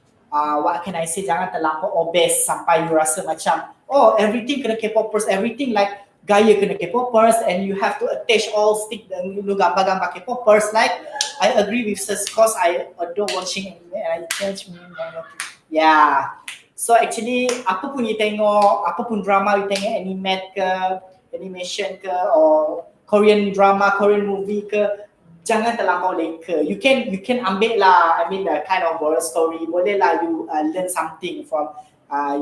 what can I say, jangan terlampau obes sampai you rasa macam, oh everything kena K-popers, everything like gaya kena K-popers, and you have to attach all stick dan you gambar-gambar K-popers. Like, I agree with this cause I adore watching anime and I catch me. Yeah. So actually, apa pun you tengok, apa pun drama you tengok, animation ke, or Korean drama, Korean movie ke, jangan terlampau leka. You can ambil lah, I mean the kind of moral story, boleh lah you learn something from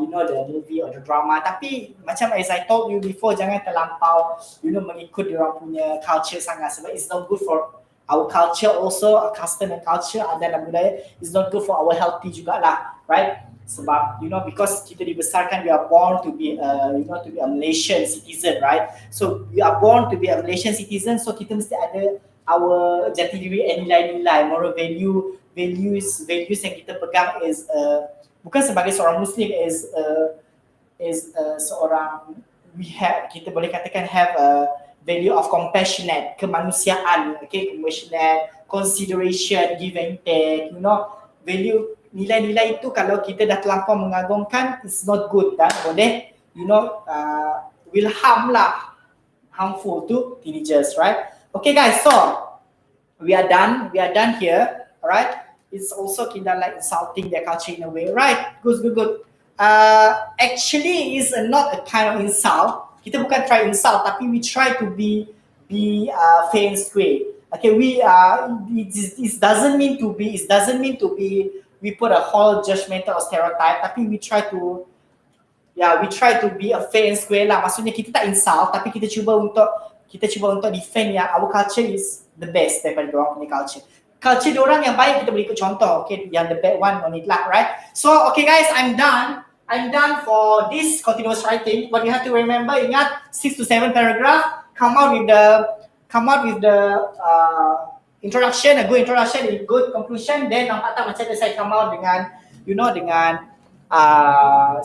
you know, the movie or the drama. Tapi macam as I told you before, jangan terlampau, you know, mengikut diorang punya culture sangat, sebab it's not good for our culture also, our custom and culture, adat dan budaya. It's not good for our healthy jugalah, right? Sebab, you know, because kita dibesarkan, we are born to be you know, to be a Malaysian citizen, right? So we are born to be a Malaysian citizen, so kita mesti ada our jati diri and nilai-nilai, moral values yang kita pegang is bukan sebagai seorang Muslim, is seorang, kita boleh katakan have a value of compassionate, kemanusiaan, okay, compassionate, consideration, give and take, you know, value, nilai-nilai itu kalau kita dah terlampau mengagungkan, it's not good dan boleh, you know, will harmful to teenagers, right? Okay guys, so we are done here, alright? It's also kind of like insulting their culture in a way, right? Good. Actually, it's not a kind of insult. Kita bukan try insult, tapi we try to be fair and square. Okay, it doesn't mean to be we put a whole judgmental or stereotype, tapi we try to be a fair and square lah. Maksudnya kita tak insult, tapi kita cuba untuk defend yang our culture is the best daripada diorang punya culture. Culture diorang yang baik kita boleh ikut contoh, okay, yang the bad one no need lah, right? So okay guys, I'm done for this continuous writing. What you have to remember, ingat 6 to 7 paragraph, come out with the introduction, a good introduction, a good conclusion, then nampak tak macam saya come out dengan, you know, dengan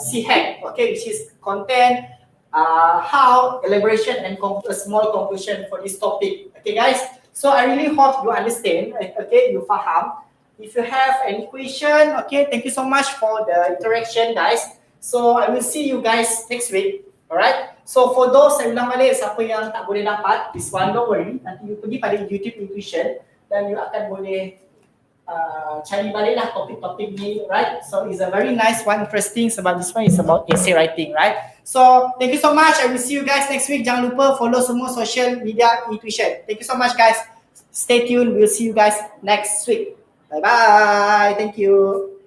CHEC, okay, which is content, how, elaboration, and a small conclusion for this topic. Okay guys, so I really hope you understand, okay, you faham. If you have any question, okay, thank you so much for the interaction, guys. So I will see you guys next week. Alright? So for those, saya ulang balik, siapa yang tak boleh dapat, this one, don't worry. Nanti you pergi pada YouTube eTuisyen dan you akan boleh cari baliklah topik-topik ni, right? So it's a very nice one, interesting sebab this one is about essay writing, right? So thank you so much. I will see you guys next week. Jangan lupa follow semua social media eTuisyen. Thank you so much, guys. Stay tuned. We'll see you guys next week. Bye bye. Thank you.